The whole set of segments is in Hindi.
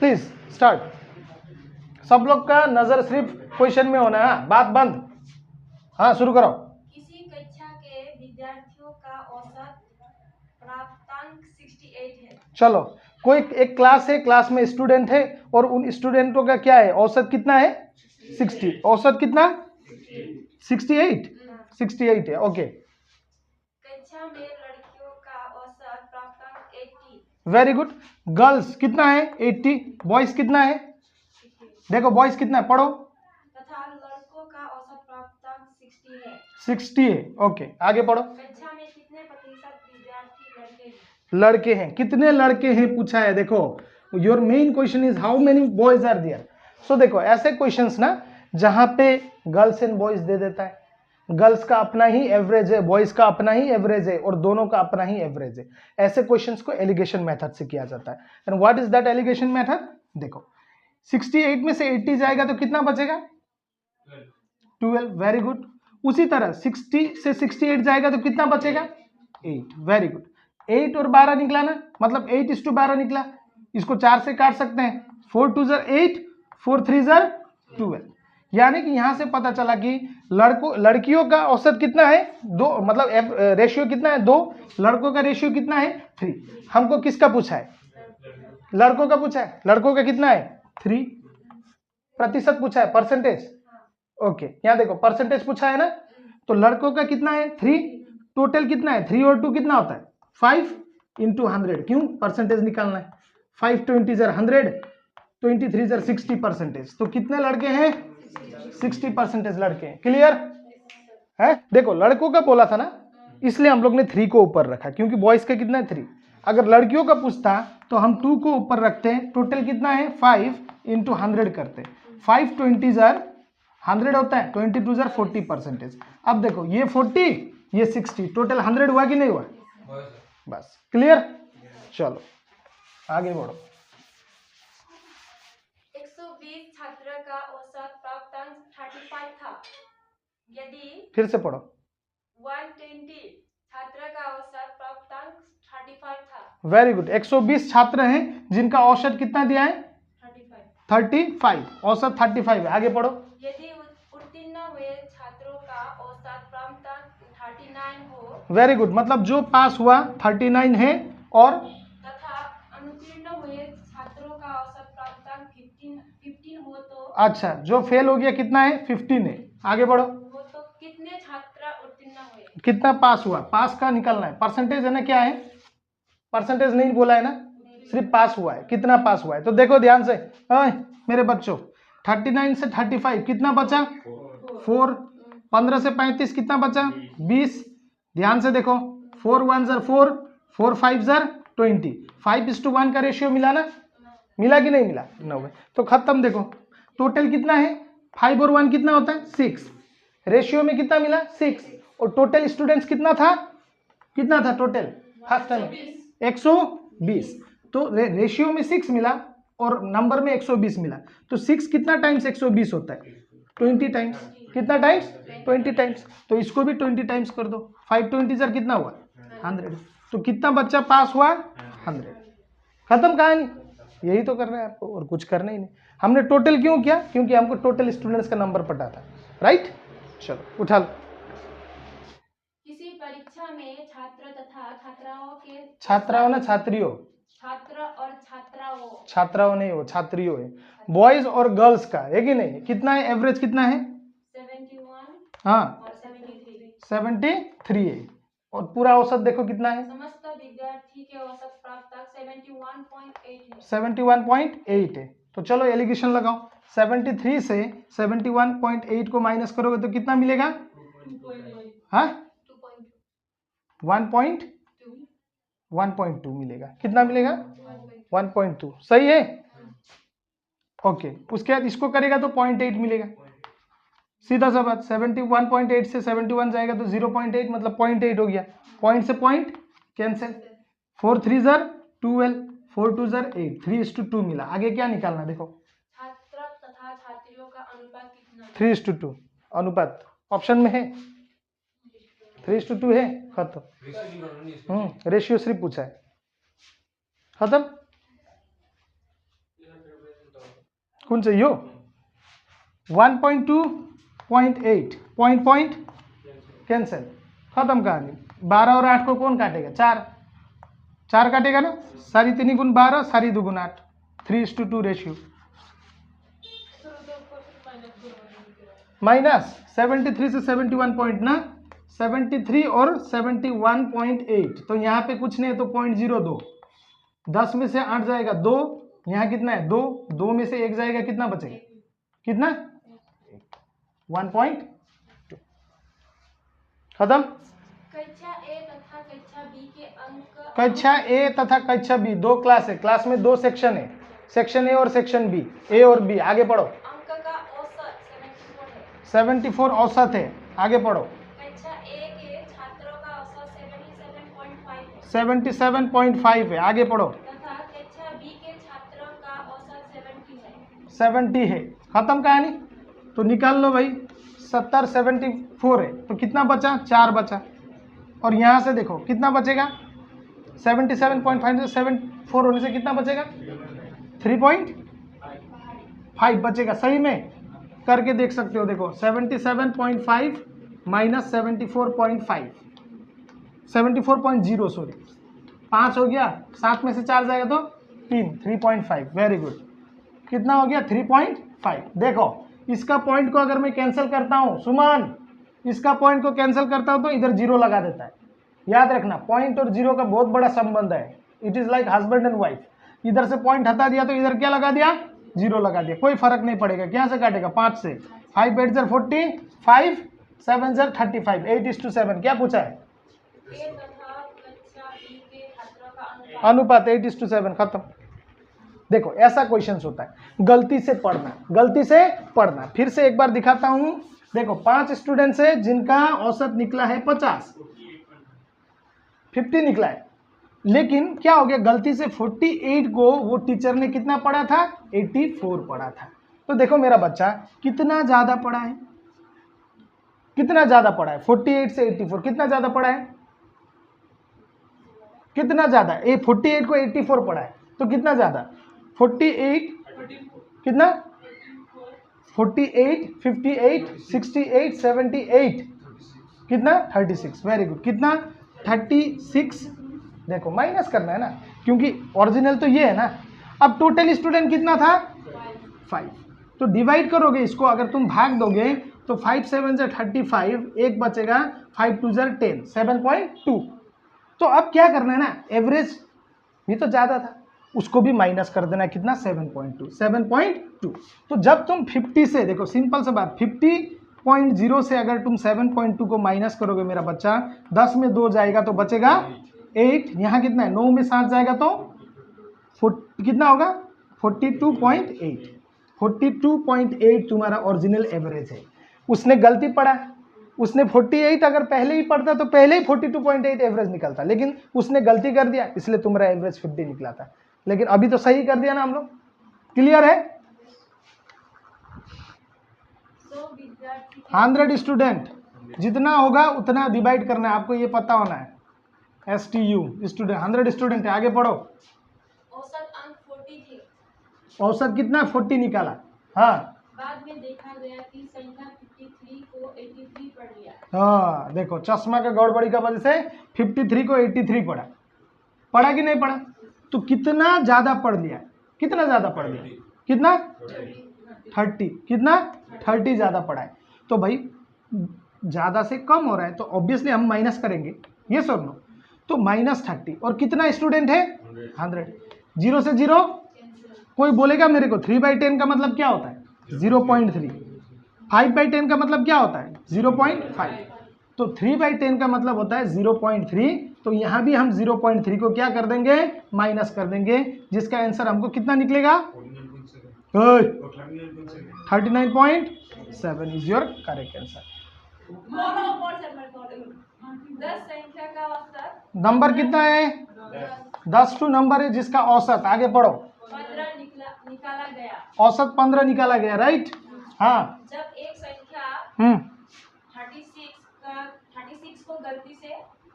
Please start. सब लोग का नजर सिर्फ क्वेश्चन में होना है, बात बंद। हाँ शुरू करो। किसी कक्षा के विद्यार्थियों का औसत प्राप्तांक 68 है। चलो, कोई एक क्लास है, क्लास में स्टूडेंट है और उन स्टूडेंटों का क्या है, औसत कितना है 60। औसत कितना 68 68 है। ओके, कक्षा में लड़कियों का औसत प्राप्तांक 80। Very good. गर्ल्स कितना है 80, बॉयज कितना है, देखो बॉयज कितना है, पढ़ो। तथा लड़कों का औसत प्राप्तांक 60 है। 60 है। ओके, आगे पढ़ो। कक्षा में कितने प्रतिशत विद्यार्थी लड़के हैं? लड़के हैं, कितने लड़के हैं पूछा है। देखो your main question is how many boys are there. So देखो ऐसे क्वेश्चंस ना जहां पे गर्ल्स एंड बॉयज दे देता है, गर्ल्स का अपना ही एवरेज है, बॉयज का अपना ही एवरेज है और दोनों का अपना ही एवरेज है, ऐसे क्वेश्चंस को एलिगेशन मेथड से किया जाता है। And what is that alligation method? देखो 68 में से 80 जाएगा तो कितना बचेगा 12। Very good. उसी तरह 60 से 68 जाएगा तो कितना बचेगा 8। Very good. 8 और 12 निकला ना, मतलब 8:12 निकला। इसको 4 से काट सकते हैं, 4 2 ज़र 8, 4 3 ज़र 12। यानी कि यहां से पता चला कि लड़कियों का औसत कितना है 2, मतलब रेशियो कितना है 2, लड़कों का रेशियो कितना है 3। हमको किसका पूछा है, लड़कों का पूछा है। लड़कों का कितना है 3, प्रतिशत पूछा है, परसेंटेज। ओके, यहाँ देखो परसेंटेज पूछा है ना, तो लड़कों का कितना है 3, टोटल कितना है 3 और 2 कितना होता है 5 इंटू 100। क्यों, परसेंटेज निकालना है। 5 20 ज़र 100, 23 ज़र 60 परसेंटेज। तो कितने लड़के हैं 60 परसेंटेज लड़के हैं। क्लियर है? देखो लड़कों का बोला था ना, इसलिए हम लोग ने 3 को ऊपर रखा, क्योंकि बॉयज का कितना है 3। अगर लड़कियों का पूछता तो हम 2 को ऊपर रखते हैं, टोटल कितना है 5 इंटू 100 करते। 5 20 ज़र 100 होता है, 22 ज़र 40 परसेंटेज। अब देखो ये 40 ये 60, टोटल 100 हुआ कि नहीं हुआ, बस। क्लियर, चलो आगे बढ़ो। 120 छात्र का औसत प्राप्तांक 35 था। यदि फिर से पढ़ो। 120 छात्र का औसत प्राप्तांक 35 था। Very good. 120 छात्र हैं जिनका औसत कितना दिया है 35, औसत 35 है। आगे पढ़ो। यदि उत्तीर्ण हुए छात्रों का औसत प्राप्तांक 39 हो। वेरी गुड, मतलब जो पास हुआ 39 है और तथा अनुत्तीर्ण हुए छात्रों का औसत प्राप्तांक 15 हो तो। अच्छा, जो फेल हो गया कितना है 15 है। आगे बढ़ो। हो तो कितने छात्र उत्तीर्ण हुए? कितना पास हुआ, पास का निकलना है, परसेंटेज है ना, क्या है परसेंटेज नहीं बोला है ना, सिर्फ पास हुआ है, कितना पास हुआ है। तो देखो ध्यान से मेरे बच्चों, 39 से 35 कितना बचा 4, 15 से 35 कितना बचा 20। ध्यान से देखो, 4 1 ज़र 4, 4 5 ज़र 20, 5:1 का रेशियो मिला ना, मिला कि नहीं मिला 90। तो खत्म। देखो टोटल कितना है 5 और 1 कितना होता है 6, रेशियो में कितना मिला 6। और टोटल स्टूडेंट्स कितना था टोटल फर्स्ट टाइम 120। तो रेशियो में 6 मिला और नंबर में 120 मिला। तो 6 कितना टाइम्स 120 होता है 20 टाइम्स। कितना टाइम्स 20 टाइम्स। तो इसको भी 20 टाइम्स कर दो, 5 20 ज़र कितना हुआ 100। तो कितना बच्चा पास हुआ 100। खत्म कहानी। यही तो करना है आपको, और कुछ करना ही नहीं। हमने टोटल क्यों किया, क्योंकि हमको टोटल स्टूडेंट्स का नंबर पता था। राइट, चलो उठा लो। किसी परीक्षा में छात्र तथा छात्राओं के छात्राओं ना छात्रियों, छात्र और छात्राओं नहीं हो छात्रियों है, बॉयज और गर्ल्स का है कि नहीं, कितना है एवरेज कितना है 71 हाँ और 73। 73 है। और पूरा औसत देखो कितना है समस्त विद्यार्थी के औसत प्राप्तांक 71.8 है। 71.8 है। तो चलो एलिगेशन लगाओ। 73 से 71.8 को माइनस करोगे तो कितना मिलेगा हाँ 1.2 मिलेगा। कितना मिलेगा 1.2। सही है। ओके, उसके बाद इसको करेगा तो 0.8 मिलेगा। सीधा सा बात, 71.8 से 71 जाएगा तो 0.8, मतलब 0.8 हो गया। पॉइंट से पॉइंट कैंसिल, 4 3 ज़र 12, 4 2 ज़र 8, 3:2 मिला। आगे क्या निकालना देखो, छात्र तथा छात्रियों का अनुपात कितना? 3:2 अनुपात ऑप्शन में है, 3:2 है। खत्म। रेशियो सिर्फ पूछा है, खत्म। कौन चाहिए 1.2 0.8 पॉइंट कैंसिल, खत्म कहानी। 12 और 8 को कौन काटेगा? 4 काटेगा ना, सारी 3 गुण 12 सारी 2 गुण 8, 3:2 रेशियो। माइनस 73 से 71 पॉइंट ना, 73 और 71.8, तो यहाँ पे कुछ नहीं है तो 0.02, 10 में से 8 जाएगा 2, यहाँ कितना है 2, 2 में से 1 जाएगा कितना बचेगा? कितना? 1.2, खत्म। कक्षा ए तथा कक्षा बी के अंक कक्षा ए तथा कक्षा बी 2 क्लास है, क्लास में 2 सेक्शन है, सेक्शन ए और सेक्शन बी, ए और बी। आगे पढ़ो। अंक का औसत 74 है। 74 औसत है, आगे पढ़ो। कक्षा ए के छात्रों का औसत 77.5 है 77.5 है, आगे पढ़ो। तथा कक्षा बी के छात्रों का औसत 70 है। 70 है, खत्म कहानी। तो निकाल लो भाई, 70 74 है तो कितना बचा? 4 बचा। और यहाँ से देखो कितना बचेगा? 77.5 से 74 होने से कितना बचेगा? 3.5 बचेगा। सही में करके देख सकते हो, देखो 77.5 माइनस 74.5, 74.0 सॉरी, 5 हो गया, 7 में से 4 जाएगा तो 3.5। वेरी गुड, कितना हो गया? 3.5। देखो इसका पॉइंट को अगर मैं कैंसिल करता हूं, सुमन इसका पॉइंट को कैंसिल करता हूं तो इधर 0 लगा देता है। याद रखना, पॉइंट और 0 का बहुत बड़ा संबंध है। It is like husband and wife. इधर से पॉइंट हटा दिया तो इधर क्या लगा दिया? 0 लगा दिया, कोई फर्क नहीं पड़ेगा। क्या से काटेगा? 5 से। 5 8 40, 5 7 35, 8:7। क्या पूछा है? ए तथा कक्षा बी के छात्रों का अनुपात 8:7, खत्म। देखो ऐसा क्वेश्चंस होता है, गलती से पढ़ना, गलती से पढ़ना। फिर से एक बार दिखाता हूं, देखो 5 स्टूडेंट्स है जिनका औसत निकला है 50 निकला है, लेकिन क्या हो गया? गलती से 48 को वो टीचर ने कितना पढ़ा था? 84 पढ़ा था। तो देखो मेरा बच्चा कितना ज्यादा पढ़ा है, कितना ज्यादा पढ़ा है? 48 से 84 कितना ज्यादा पढ़ा है? कितना ज्यादा? 48 को 84 पढ़ा है तो कितना ज्यादा? 48 कितना? 48 58 68 78 कितना? 36। वेरी गुड, कितना? 36। देखो माइनस करना है ना, क्योंकि ओरिजिनल तो ये है ना। अब टोटल स्टूडेंट कितना था? 5। तो डिवाइड करोगे इसको, अगर तुम भाग दोगे तो 5 7 से 35, एक बचेगा, 5 2 10, 7.2। तो अब क्या करना है ना, एवरेज ये तो ज्यादा था, उसको भी माइनस कर देना। कितना? 7.2। तो जब तुम 50 से, देखो सिंपल सा बात, 50.0 से अगर तुम 7.2 को माइनस करोगे मेरा बच्चा, 10 में 2 जाएगा तो बचेगा 8। यहाँ कितना है? 9 में 7 जाएगा तो कितना होगा? 42.8। 42.8 तुम्हारा ओरिजिनल एवरेज है। उसने गलती पढ़ा, उसने 48 अगर पहले ही पढ़ता तो पहले ही 42.8 एवरेज निकलता, लेकिन उसने गलती कर दिया इसलिए तुम्हारा एवरेज 50 निकला था। लेकिन अभी तो सही कर दिया ना हम लोग। क्लियर है? 100 स्टूडेंट जितना होगा उतना डिवाइड करना है, आपको ये पता होना है। STU स्टूडेंट, 100 स्टूडेंट है, आगे पढ़ो। औसत अंक 40 थे। औसत कितना? 40 निकाला। हाँ, बाद में देखा गया कि संख्या 53 को 83 पढ़ लिया। हाँ देखो चश्मा का गड़बड़ी का वजह से 53 को 83 पढ़ा कि नहीं पढ़ा? तो कितना ज्यादा पढ़ लिया? कितना ज्यादा पढ़ लिया? कितना? 30। कितना? 30 ज्यादा पढ़ा है। तो भाई ज्यादा से कम हो रहा है तो ऑब्वियसली हम माइनस करेंगे, ये सुन लो। तो -30 और कितना स्टूडेंट है? 100। 0 से 0 कोई बोलेगा मेरे को 3/10 का मतलब क्या होता है? 0.3। 5/10 का मतलब क्या होता है? 0.5। तो 3/10 का मतलब होता है 0.3। तो यहाँ भी हम 0.3 को क्या कर देंगे? माइनस कर देंगे, जिसका आंसर हमको कितना निकलेगा? 39.7 इज योर करेक्ट आंसर। 10 संख्या का औसत नंबर कितना है? 10 टू नंबर है जिसका औसत, आगे पढ़ो। 15 निकाला गया। औसत 15 निकाला गया, राइट। हाँ, जब एक संख्या 36 को गलती से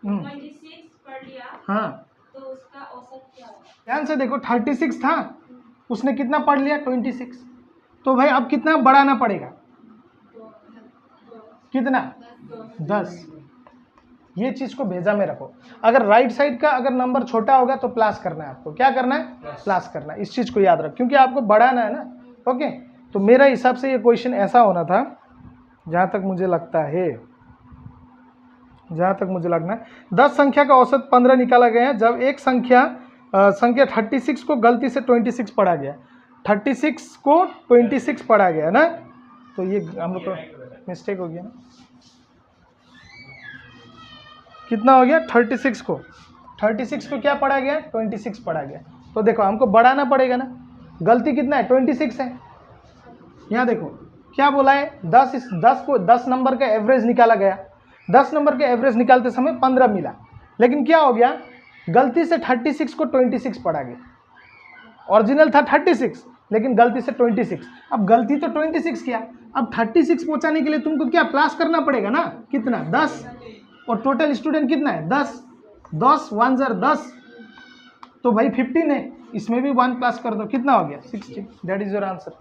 26 पढ़ लिया हाँ, तो उसका औसत क्या होगा? ध्यान से देखो 36 था, उसने कितना पढ़ लिया 26। तो भाई अब कितना बढ़ाना पड़ेगा, कितना 10। ये चीज को भेजा में रखो। अगर राइट साइड का अगर नंबर छोटा होगा तो प्लस करना है आपको, क्या करना है, प्लस करना है। इस चीज को याद रख, क्योंकि आपको बढ़ाना है ना। ओके, तो मेरा हिसाब से ये क्वेश्चन ऐसा होना था, जहां तक मुझे लगता है, 10 संख्या का औसत 15 निकाला गया है जब एक संख्या 36 को गलती से 26 पढ़ा गया, 36 को 26 पढ़ा गया ना। तो ये हम लोग को मिस्टेक हो गया ना, कितना हो गया 36 को क्या पढ़ा गया, 26 पढ़ा गया। तो देखो हमको बढ़ाना पड़ेगा ना, गलती कितना है 26 है। यहाँ देखो क्या बोला है, 10 नंबर का एवरेज निकाला गया, 10 नंबर का एवरेज निकालते समय 15 मिला, लेकिन क्या हो गया, गलती से 36 को 26 पढ़ा गया। ओरिजिनल था 36 लेकिन गलती से 26। अब गलती तो 26 किया, अब 36 पहुंचाने के लिए तुमको क्या प्लस करना पड़ेगा ना, कितना 10, और टोटल स्टूडेंट कितना है 10, 10 1 जार 10, तो भाई 15 है, इसमें भी 1 प्लस कर दो, कितना हो गया 60। That is your answer.